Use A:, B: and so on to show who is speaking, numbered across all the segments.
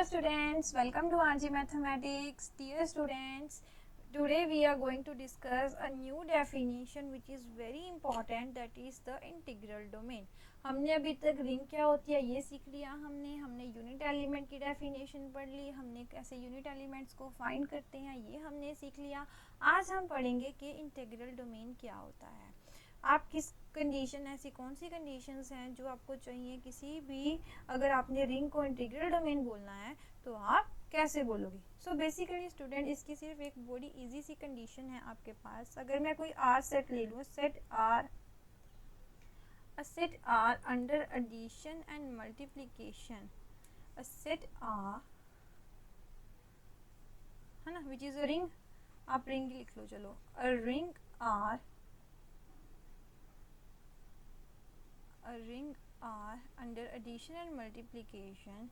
A: students, welcome to RG Mathematics. Dear students, today we are going to discuss a new definition which is very important, that is the integral domain. हमने अभी तक ring क्या होती है ये सीख लिया, हमने यूनिट एलिमेंट की डेफिनेशन पढ़ ली, हमने कैसे यूनिट एलिमेंट्स को फाइंड करते हैं ये हमने सीख लिया। आज हम पढ़ेंगे कि इंटीग्रल डोमेन क्या होता है। आप किस कंडीशन, ऐसी कौन सी कंडीशंस हैं जो आपको चाहिए किसी भी, अगर आपने रिंग को इंटीग्रल डोमेन बोलना है तो आप कैसे बोलोगे। सो बेसिकली स्टूडेंट, इसकी सिर्फ एक बड़ी इजी सी कंडीशन है आपके पास। अगर मैं कोई आर सेट ले लूँ, set R under addition and multiplication, a set R है ना, विच इज अ रिंग। आप रिंग लिख लो, चलो, a ring R, a ring R under addition and multiplication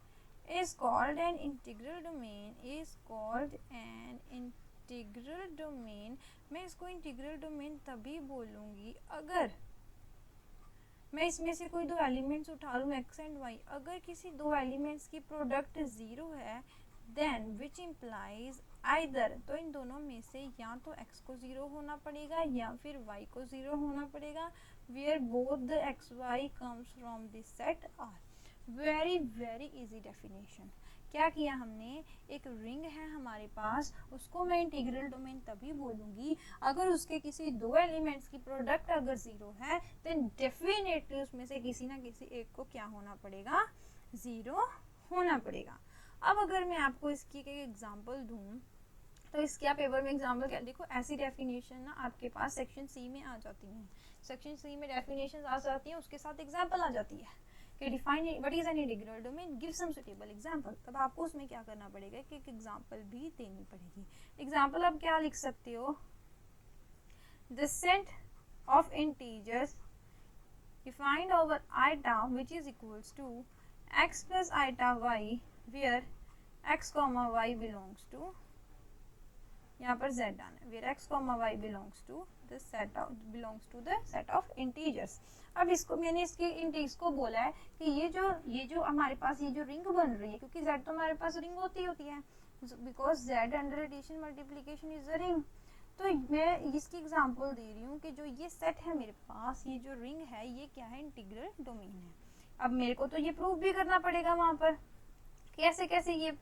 A: is called an integral domain, is called an integral domain। मैं इसको integral domain तभी बोलूँगी अगर मैं इसमें से कोई दो एलिमेंट्स उठा लूँ x एंड y, अगर किसी दो एलिमेंट्स की प्रोडक्ट ज़ीरो है देन विच इम्प्लाइज आइदर, तो इन दोनों में से या तो x को ज़ीरो होना पड़ेगा या फिर y को ज़ीरो होना पड़ेगा, where both the x y comes from this set R। very very easy definition। क्या किया हमने, एक रिंग है हमारे पास, उसको मैं इंटीग्रल डोमेन तभी बोलूँगी अगर उसके किसी दो एलिमेंट्स की प्रोडक्ट अगर ज़ीरो है देन डेफिनेटली उसमें से किसी ना किसी एक को क्या होना पड़ेगा, ज़ीरो होना पड़ेगा। अब अगर मैं आपको इसकी एक एग्जांपल दूँ तो इसके आप पेपर में एग्जांपल क्या, देखो ऐसी डेफिनेशन ना आपके पास सेक्शन सी में आ जाती हैं, सेक्शन सी में डेफिनेशन आ जाती हैं, उसके साथ एग्जांपल आ जाती है कि define what is an integral domain, give some suitable example. तब आपको उसमें क्या करना पड़ेगा कि एक एग्जांपल भी देनी पड़ेगी। एग्जांपल आप क्या लिख सकते हो, the set of integers defined over iota which is equals to X plus iota Y where X comma Y belongs to, यहाँ पर z आना है, where x, y belongs to the set of integers। अब इसको मैंने इसको बोला है कि ये जो हमारे पास ये जो रिंग बन रही है, क्योंकि z तो हमारे पास रिंग होती है, because z under addition multiplication is a ring. तो मैं इसकी एग्जांपल दे रही हूँ कि जो ये सेट है मेरे पास, ये जो रिंग है ये क्या है, इंटीग्रल डोमेन है। अब मेरे को तो ये प्रूव भी करना पड़ेगा वहाँ पर कैसे कैसे ये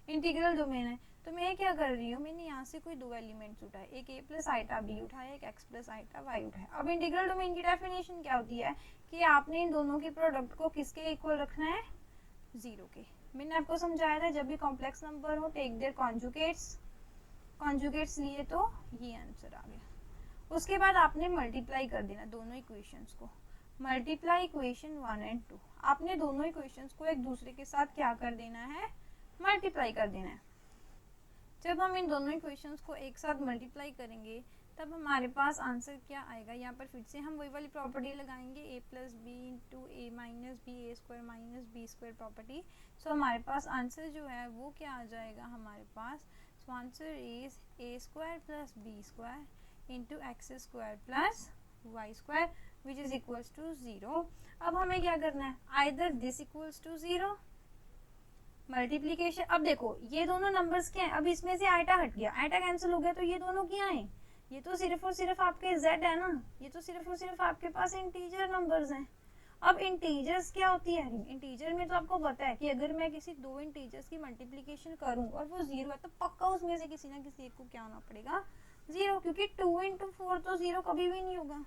A: इंटीग्रल डोमेन है। तो मैं क्या कर रही हूँ, मैंने यहाँ से कोई दो एलिमेंट्स उठाए, एक a प्लस आइटा बी उठाया, एक x प्लस आइटा y उठाया। अब इंटीग्रल डोमेन की डेफिनेशन क्या होती है कि आपने इन दोनों की प्रोडक्ट को किसके इक्वल रखना है, जीरो के। मैंने आपको समझाया था जब भी कॉम्प्लेक्स नंबर हो टेक देयर कॉन्जुगेट्स लिए तो ये आंसर आ गया। उसके बाद आपने मल्टीप्लाई कर देना दोनों इक्वेशंस को, मल्टीप्लाई इक्वेशन 1 एंड 2। आपने दोनों इक्वेशंस को एक दूसरे के साथ क्या कर देना है, मल्टीप्लाई कर देना है। जब हम इन दोनों इक्वेशंस को एक साथ मल्टीप्लाई करेंगे तब हमारे पास आंसर क्या आएगा, यहाँ पर फिर से हम वही वाली प्रॉपर्टी लगाएंगे, a plus B into A minus B, A square minus B square property. So हमारे पास आंसर जो है वो क्या आ जाएगा हमारे पास, so answer is A square plus B square into X square plus Y square which is equals to 0। अब हमें क्या करना है, आइदर दिस इक्वल्स टू 0 मल्टीप्लीकेशन। अब देखो ये दोनों नंबर्स क्या हैं, अब इसमें से आइटा हट गया, आइटा कैंसिल हो गया, तो ये दोनों क्या हैं, ये तो सिर्फ और सिर्फ आपके z है ना, ये तो सिर्फ और सिर्फ आपके पास इंटीजर नंबर्स हैं। अब इंटीजर्स क्या होती है, इंटीजर में तो आपको पता है कि अगर मैं किसी दो इंटीजर्स की मल्टीप्लीकेशन करूं और वो जीरो है तो पक्का उसमें से किसी ना किसी एक को क्या होना पड़ेगा, जीरो, क्योंकि 2 इंटू 4 तो जीरो कभी भी नहीं होगा,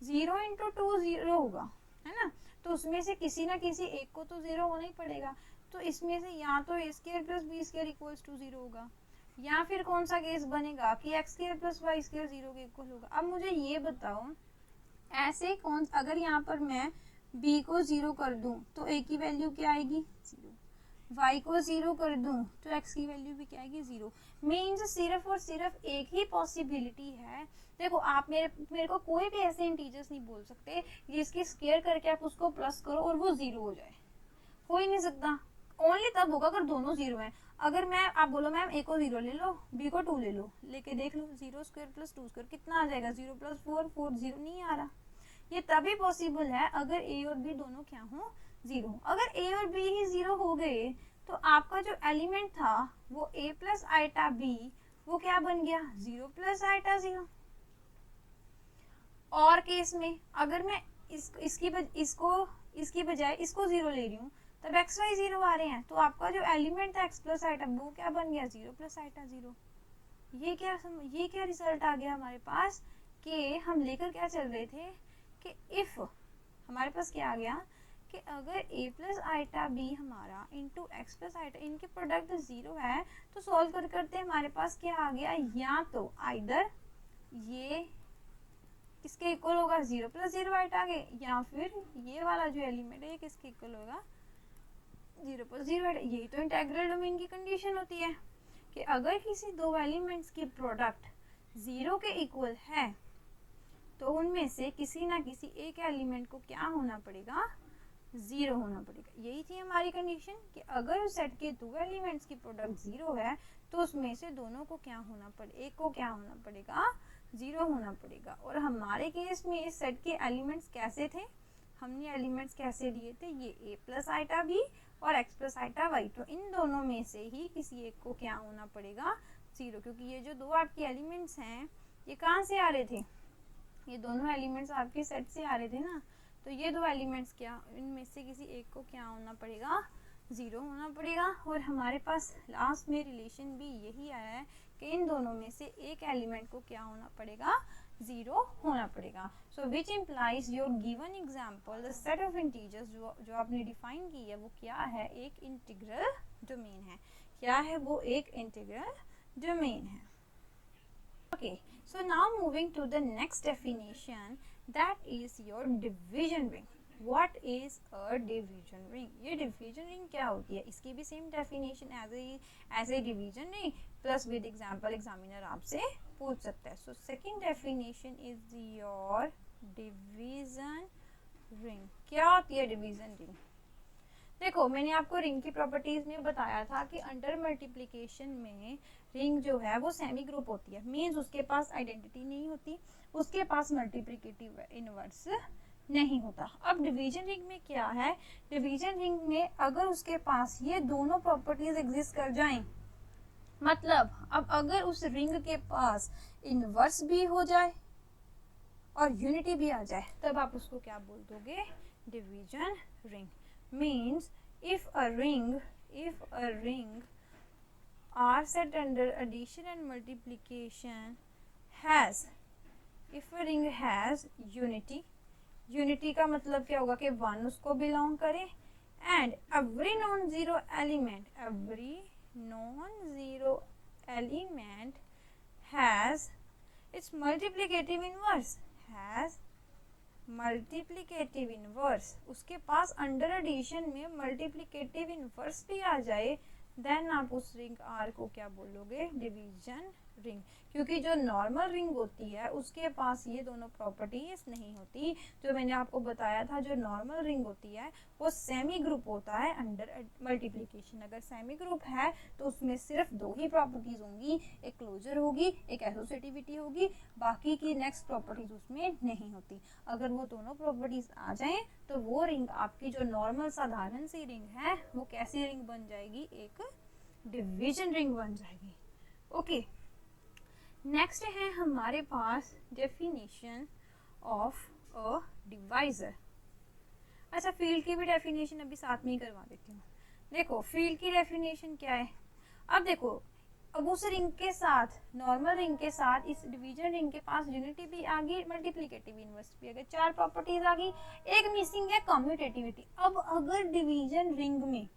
A: 0 इंटू 2 जीरो होगा, है ना। तो उसमें से किसी ना किसी एक को तो जीरो होना ही पड़ेगा। तो इसमें से या तो a square plus B square equals to 0 होगा, या फिर कौन सा केस बनेगा कि x square plus Y square 0 के इक्वल होगा। अब मुझे ये बताओ, ऐसे कौन, अगर यहाँ पर मैं b को 0 कर दूं तो a की वैल्यू क्या आएगी, 0, y को 0 कर दूं तो x की वैल्यू भी क्या आएगी, 0। मीन्स सिर्फ और सिर्फ एक ही पॉसिबिलिटी है। देखो आप मेरे को कोई भी ऐसे इंटीजर्स नहीं बोल सकते जिसकी स्क्वायर करके आप उसको प्लस करो और वो 0 हो जाए, हो ही नहीं सकता। ओनली तब होगा अगर दोनों 0 हैं। अगर मैं आप बोलो मैम a को 0 ले लो, b को 2 ले लो, लेके देख लो 0 स्क्वायर प्लस 2 स्क्वायर कितना आ जाएगा, 0 प्लस 4 4, 0 नहीं आ रहा। ये तभी पॉसिबल है अगर a और b दोनों क्या हो, 0। अगर a और b ही 0 हो गए तो आपका जो एलिमेंट था वो a प्लस आइटा b वो क्या बन गया 0 प्लस आइटा 0। और केस में अगर मैं इसकी बजाय इसको 0 ले रही हूँ तब एक्स वाई 0 आ रहे हैं, तो आपका जो एलिमेंट था x प्लस आइटा वो क्या बन गया 0 प्लस आइटा 0। ये क्या रिजल्ट आ गया हमारे पास कि हम लेकर क्या चल रहे थे कि इफ हमारे पास क्या आ गया कि अगर a प्लस आइटा b हमारा इंटू एक्स प्लस आइटा इनके प्रोडक्ट 0 है तो सॉल्व करते हमारे पास क्या आ गया, या तो आइदर ये किसके इक्वल होगा 0 प्लस 0 आइटा आगे, या फिर ये वाला जो एलिमेंट है ये किसके इक्वल होगा 0 प्लस 0 आइटा। यही तो इंटीग्रल डोमेन की कंडीशन होती है कि अगर किसी दो एलिमेंट्स की प्रोडक्ट 0 के इक्वल है तो उनमें से किसी ना किसी एक एलिमेंट को क्या होना पड़ेगा 0 होना पड़ेगा। यही थी हमारी कंडीशन कि अगर उस सेट के दो एलिमेंट्स की प्रोडक्ट 0 है तो उसमें से दोनों को क्या होना पड़ेगा, एक को क्या होना पड़ेगा 0 होना पड़ेगा। और हमारे केस में इस सेट के एलिमेंट्स कैसे थे, हमने एलिमेंट्स कैसे लिए थे, ये a प्लस आइटा b और x प्लस आइटा y, तो इन दोनों में से ही किसी एक को क्या होना पड़ेगा 0, क्योंकि ये जो दो आपके एलिमेंट्स हैं ये कहाँ से आ रहे थे, ये दोनों एलिमेंट्स आपके सेट से आ रहे थे ना, तो ये दो एलिमेंट्स क्या इनमें से किसी एक को क्या होना पड़ेगा 0 होना पड़ेगा। और हमारे पास लास्ट में रिलेशन भी यही आया है कि इन दोनों में से एक एलिमेंट को क्या होना पड़ेगा 0 होना पड़ेगा। So which implies your given example the set of integers जो आपने डिफाइन की है वो क्या है, एक इंटीग्रल डोमेन है। क्या है वो, एक इंटीग्रल डोमेन है। Okay, so now moving to the next definition, that is your division ring. What is a division ring? ये division ring क्या होती है, इसकी भी same definition as a division ring plus with example examiner आपसे पूछ सकता है। So second definition is your division ring. क्या होती है division ring? देखो मैंने आपको रिंग की प्रॉपर्टीज में बताया था कि अंडर मल्टीप्लिकेशन में रिंग जो है वो सेमी ग्रुप होती है, मींस उसके पास आइडेंटिटी नहीं होती, उसके पास मल्टीप्लिकेटिव इनवर्स नहीं होता। अब डिवीजन रिंग में क्या है, डिवीजन रिंग में अगर उसके पास ये दोनों प्रॉपर्टीज एग्जिस्ट कर जाएं, मतलब अब अगर उस रिंग के पास इनवर्स भी हो जाए और यूनिटी भी आ जाए तब आप उसको क्या बोल दोगे, division ring. Means if a ring are set under addition and multiplication has, if a ring has unity का मतलब क्या होगा कि 1 उसको बिलोंग करे, and every non-zero element has its multiplicative inverse, multiplicative inverse, उसके पास अंडर एडिशन में multiplicative inverse भी आ जाए, देन आप उस रिंग आर को क्या बोलोगे, डिवीजन रिंग। क्योंकि जो नॉर्मल रिंग होती है उसके पास ये दोनों प्रॉपर्टीज नहीं होती। जो मैंने आपको बताया था जो नॉर्मल रिंग होती है वो सेमी ग्रुप होता है अंडर मल्टीप्लिकेशन। अगर सेमी ग्रुप है तो उसमें सिर्फ दो ही प्रॉपर्टीज होंगी, एक क्लोजर होगी, एक एसोसिएटिविटी होगी, बाकी की नेक्स्ट प्रॉपर्टीज उसमें नहीं होती। अगर वो दोनों प्रॉपर्टीज आ जाएं तो वो रिंग आपकी जो नॉर्मल साधारण सी रिंग है वो कैसी रिंग बन जाएगी, एक डिवीजन रिंग बन जाएगी। ओके, नेक्स्ट है हमारे पास डेफिनेशन ऑफ अ डिवाइजर। अच्छा, फील्ड की भी डेफिनेशन अभी साथ में ही करवा देती हूँ। देखो फील्ड की डेफिनेशन क्या है, अब देखो अब उस रिंग के साथ, नॉर्मल रिंग के साथ इस डिवीजन रिंग के पास यूनिटी भी आ गई, मल्टीप्लिकेटिव इनवर्स भी आ गई, 4 प्रॉपर्टीज आ गई, एक मिसिंग है कम्यूटेटिविटी। अब अगर डिवीजन रिंग में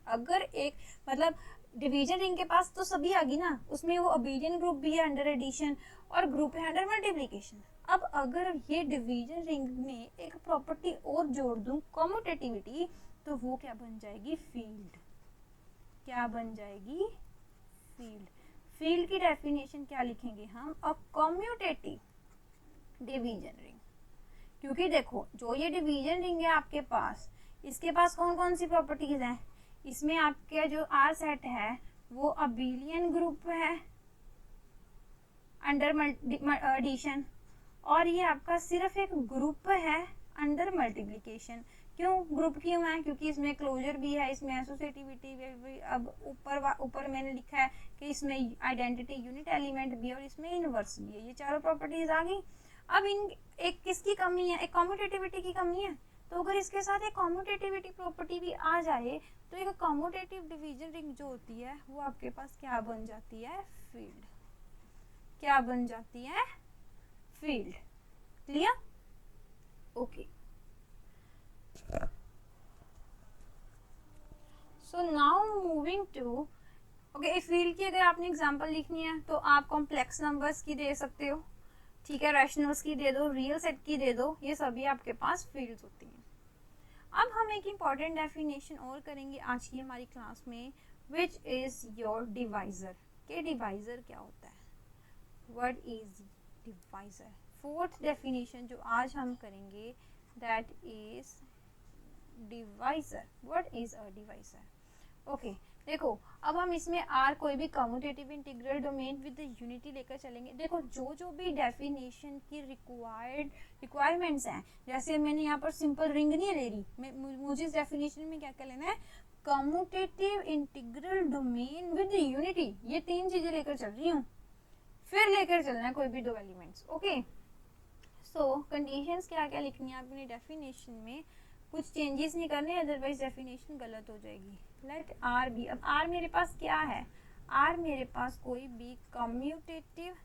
A: अगर एक मतलब डिवीजन रिंग के पास तो सभी आ गई ना, उसमें वो अबेलियन ग्रुप भी है अंडर एडिशन और ग्रुप है अंडर मल्टीप्लिकेशन। अब अगर ये डिवीजन रिंग में एक प्रॉपर्टी और जोड़ दूं कम्यूटेटिविटी, तो वो क्या बन जाएगी, फील्ड। क्या बन जाएगी, फील्ड। फील्ड की डेफिनेशन क्या लिखेंगे हम, अ कम्यूटेटिव डिवीजन रिंग। क्योंकि देखो जो ये डिवीजन रिंग है आपके पास, इसके पास कौन कौन सी प्रॉपर्टीज हैं, इसमें आपके जो आर सेट है वो अबेलियन ग्रुप है अंडर एडिशन, और ये आपका सिर्फ एक ग्रुप है अंडर मल्टीप्लिकेशन। क्यों ग्रुप क्यों है? क्योंकि इसमें क्लोजर भी है, इसमें एसोसिएटिविटी भी। अब ऊपर मैंने लिखा है कि इसमें आइडेंटिटी यूनिट एलिमेंट भी है और इसमें इनवर्स भी है। ये चारों प्रॉपर्टीज आ गई। अब इन एक किसकी कमी है? एक कम्यूटेटिविटी की कमी है। तो अगर इसके साथ एक कम्यूटेटिविटी प्रॉपर्टी भी आ जाए तो एक कम्यूटेटिव डिवीजन रिंग जो होती है वो आपके पास क्या बन जाती है? फील्ड। क्या बन जाती है? Field. Clear? Okay. So now moving to okay, field की अगर आपने एग्जांपल लिखनी है तो आप कॉम्प्लेक्स नंबर्स की दे सकते हो, ठीक है, रैशनल्स की दे दो, रियल सेट की दे दो, ये सभी आपके पास फील्ड्स होती हैं। अब हम एक इम्पॉर्टेंट डेफिनेशन और करेंगे आज की हमारी क्लास में, विच इज योर डिवाइजर। के डिवाइजर क्या होता है? What is divisor? Fourth definition जो आज हम करेंगे that is divisor. What is a divisor? Okay, देखो अब हम इसमें आर कोई भी commutative integral domain with unity लेकर चलेंगे। देखो जो जो भी डेफिनेशन की रिक्वायरमेंट्स हैं, जैसे मैंने यहाँ पर सिंपल रिंग नहीं ले रही, मुझे इस डेफिनेशन में क्या क्या लेना है? Commutative integral domain with unity, ये तीन चीजें लेकर चल रही हूँ। फिर लेकर चलना है कोई भी दो एलिमेंट्स। ओके, सो कंडीशंस क्या क्या लिखनी है आपने डेफिनेशन में, कुछ चेंजेस नहीं करने, अदरवाइज डेफिनेशन गलत हो जाएगी। लेट आर बी, अब आर मेरे पास क्या है? आर मेरे पास कोई भी कम्यूटेटिव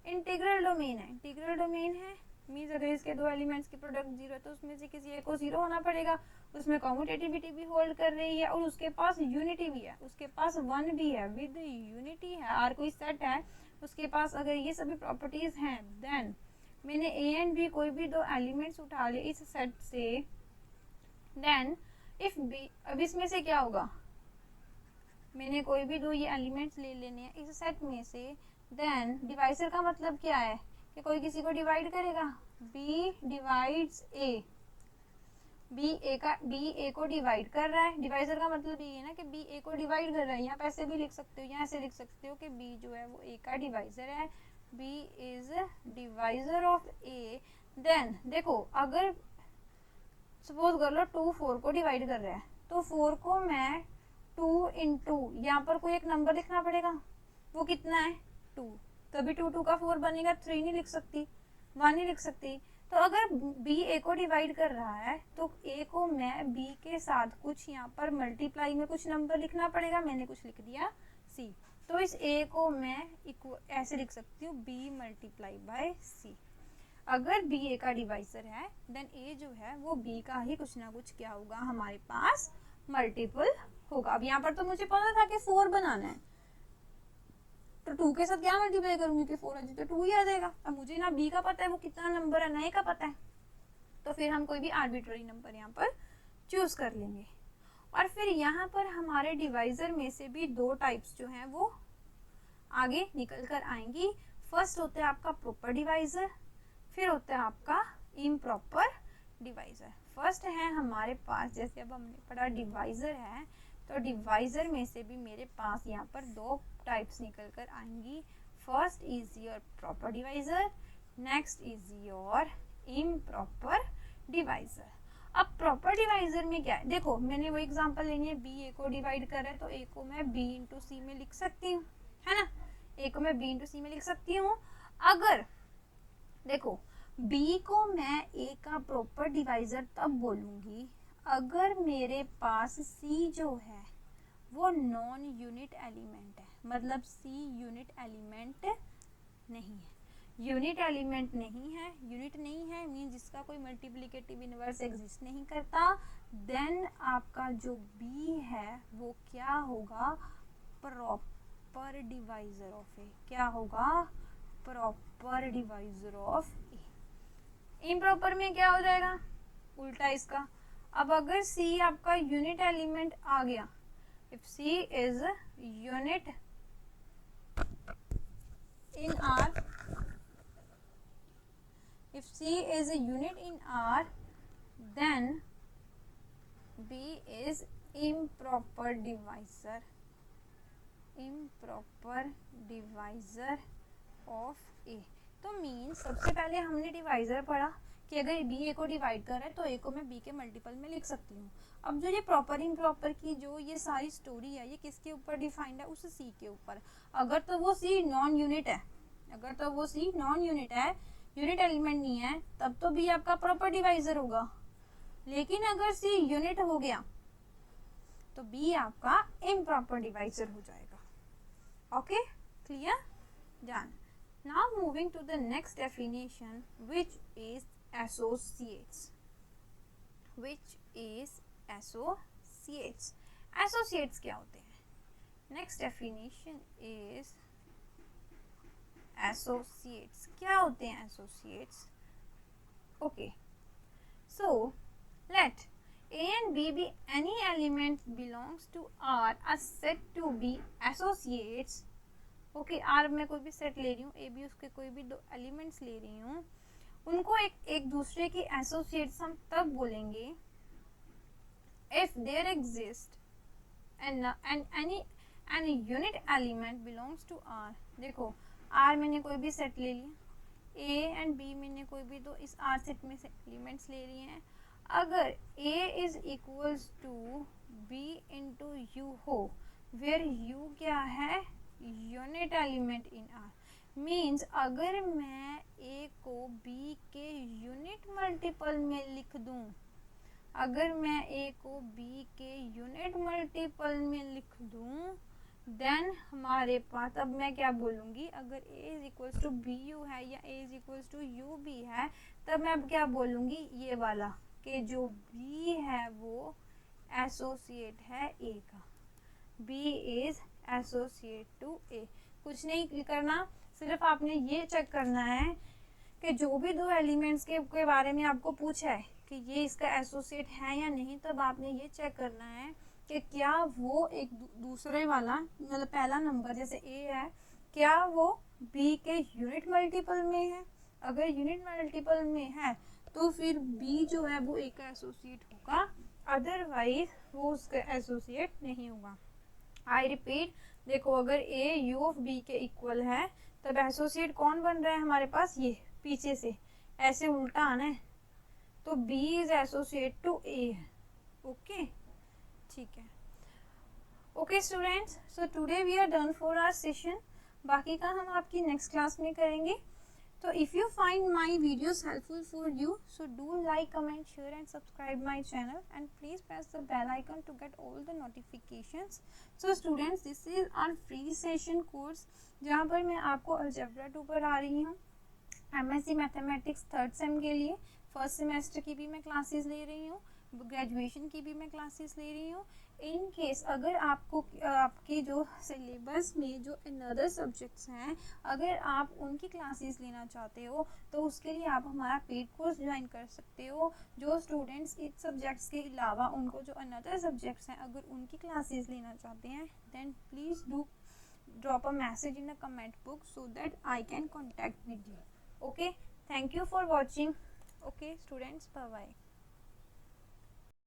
A: इंटीग्रल डोमेन है। इंटीग्रल डोमेन है मीन्स अगर इसके दो एलिमेंट्स की प्रोडक्ट जीरो है तो उसमें से किसी एक को जीरो होना पड़ेगा, उसमें कम्यूटेटिविटी भी होल्ड कर रही है और उसके पास यूनिटी भी है, उसके पास वन भी है, विद यूनिटी है। आर कोई सेट है, उसके पास अगर ये सभी प्रॉपर्टीज हैं, देन मैंने ए एंड बी कोई भी दो एलिमेंट्स उठा लिए इस सेट से, देन इफ बी, अब इसमें से क्या होगा? मैंने कोई भी दो ये एलिमेंट्स ले लेने हैं इस सेट में से, देन डिवाइजर का मतलब क्या है कि कोई किसी को डिवाइड करेगा। बी डिवाइड्स ए, बी ए को डिवाइड कर रहा है। डिवाइजर का मतलब ये है ना कि बी ए को डिवाइड कर रहा है। यहाँ पे ऐसे भी लिख सकते हो, यहाँ ऐसे लिख सकते हो कि बी जो है वो ए का डिवाइजर है, B is divisor of A. Then देखो अगर सपोज कर लो 2 4 को डिवाइड कर रहा है तो 4 को मैं 2 इंटू, यहाँ पर कोई एक नंबर लिखना पड़ेगा, वो कितना है? 2। तभी 2 2 का 4 बनेगा, 3 नहीं लिख सकती, 1 नहीं लिख सकती। तो अगर b a को डिवाइड कर रहा है तो a को मैं b के साथ कुछ यहाँ पर मल्टीप्लाई में कुछ नंबर लिखना पड़ेगा, मैंने कुछ लिख दिया c। तो इस a को मैं ऐसे लिख सकती हूँ b मल्टीप्लाई बाय c। अगर b a का डिवाइजर है देन a जो है वो b का ही कुछ ना कुछ क्या होगा हमारे पास मल्टीपल होगा। अब यहाँ पर तो मुझे पता था कि 4 बनाना है, तो 2 के साथ क्या मल्टीप्लाई करूंगी कि 4 है तो 2 ही आ जाएगा। अब मुझे ना b का पता है वो कितना नंबर है, ना a का पता है, तो फिर हम कोई भी आर्बिट्ररी नंबर यहाँ पर चूज कर लेंगे। और फिर यहाँ पर हमारे डिवाइजर में से भी दो टाइप्स जो हैं वो आगे निकल कर आएंगी। फर्स्ट होता है आपका प्रॉपर डिवाइजर, फिर होता है आपका इम्प्रॉपर डिवाइजर। फर्स्ट है हमारे पास, जैसे अब हमने पढ़ा डिवाइजर है, तो डिवाइजर में से भी मेरे पास यहाँ पर दो टाइप्स निकल कर आएंगी। First is your proper divisor, next is your improper divisor. अब प्रॉपर डिवाइजर में क्या है? देखो मैंने वो एग्जांपल लेनी है, बी ए को डिवाइड कर रहा है तो ए को मैं बी इंटू सी में लिख सकती हूँ, है ना, ए को मैं बी इंटू सी में लिख सकती हूँ। अगर देखो b को मैं a का प्रॉपर डिवाइजर तब बोलूंगी अगर मेरे पास c जो है वो नॉन यूनिट एलिमेंट है, मतलब c यूनिट एलिमेंट नहीं है। यूनिट एलिमेंट नहीं है, यूनिट नहीं है मीन जिसका कोई मल्टीप्लिकेटिव इनवर्स एग्जिस्ट नहीं करता, देन आपका जो b है वो क्या होगा? प्रॉपर डिवाइजर ऑफ ए। क्या होगा? Proper divisor of A. Improper में क्या हो जाएगा? उल्टा इसका। अब अगर c आपका यूनिट एलिमेंट आ गया, if c is unit in R, if c is a unit in R, then b is improper divisor, improper divisor of a। तो मीन सबसे पहले हमने डिवाइजर पढ़ा कि अगर बी ए को डिवाइड कर रहा है तो ए को मैं बी के मल्टीपल में लिख सकती हूँ। अब जो ये प्रॉपर इम्प्रॉपर की जो ये सारी स्टोरी है ये किसके ऊपर डिफाइंड है, उस सी के ऊपर। अगर तो वो सी नॉन यूनिट है, अगर तो वो सी नॉन यूनिट है, यूनिट एलिमेंट नहीं है, तब तो बी आपका प्रॉपर डिवाइजर होगा। लेकिन अगर सी यूनिट हो गया तो बी आपका इम्प्रॉपर डिवाइजर हो जाएगा। Okay, clear, done. Now moving to the next definition, which is associates. Which is associates. Associates क्या होते हैं? Next definition is associates. क्या होते हैं associates? Okay. So let A and B be any element belongs to R are said to be associates. Okay, R मैं कोई भी set ले रही हूँ, ए बी उसके कोई भी दो एलिमेंट्स ले रही हूँ, उनको एक दूसरे की एसोसिएट्स हम तब बोलेंगे if there exist any unit element belongs to R. देखो आर मैंने कोई भी सेट ले लिया, ए एंड बी मैंने कोई भी दो इस आर सेट में से एलिमेंट्स ले लिए हैं। अगर A is equals to B into U हो, वेयर यू क्या है, unit element in R, means अगर मैं ए को बी के यूनिट मल्टीपल में लिख दूं, अगर मैं ए को बी के यूनिट मल्टीपल में लिख दूं, देन हमारे पास अब मैं क्या बोलूंगी, अगर A is equals to B U है या A is equals to U B है, तब मैं अब क्या बोलूंगी, ये वाला कि जो बी है वो एसोसिएट है ए का, बी इज एसोसिएट टू ए। कुछ नहीं करना, सिर्फ आपने ये चेक करना है कि जो भी दो एलिमेंट्स के बारे में आपको पूछा है कि ये इसका एसोसिएट है या नहीं, तब आपने ये चेक करना है कि क्या वो एक दूसरे वाला मतलब पहला नंबर जैसे ए है, क्या वो बी के यूनिट मल्टीपल में है। अगर यूनिट मल्टीपल में है तो फिर बी जो है वो ए का एसोसिएट होगा, अदरवाइज वो उसका एसोसिएट नहीं होगा। आई रिपीट, देखो अगर ए यू ऑफ बी के इक्वल है तब एसोसिएट कौन बन रहा है हमारे पास, ये पीछे से ऐसे उल्टा आना है, तो B is associate to A है। ओके, ठीक है। Okay students, so today we are done for our session, बाकी का हम आपकी नेक्स्ट क्लास में करेंगे। So if you find my videos helpful for you, so do like, comment, share and subscribe my channel, and please press the bell icon to get all the notifications. So students, this is our free session course जहाँ पर मैं आपको algebra 2 पढ़ा रही हूँ, MSc mathematics 3rd same के लिए, first semester की भी मैं क्लासेस ले रही हूँ, ग्रेजुएशन की भी मैं क्लासेस ले रही हूँ। इन केस अगर आपको आपके जो सिलेबस में जो अनदर सब्जेक्ट्स हैं, अगर आप उनकी क्लासेस लेना चाहते हो तो उसके लिए आप हमारा पेड कोर्स ज्वाइन कर सकते हो। जो स्टूडेंट्स इन सब्जेक्ट्स के अलावा उनको जो अनदर सब्जेक्ट्स हैं अगर उनकी क्लासेस लेना चाहते हैं, then please do drop a message in the comment book so that I can contact with you. Okay, thank you for watching. Okay students, bye bye.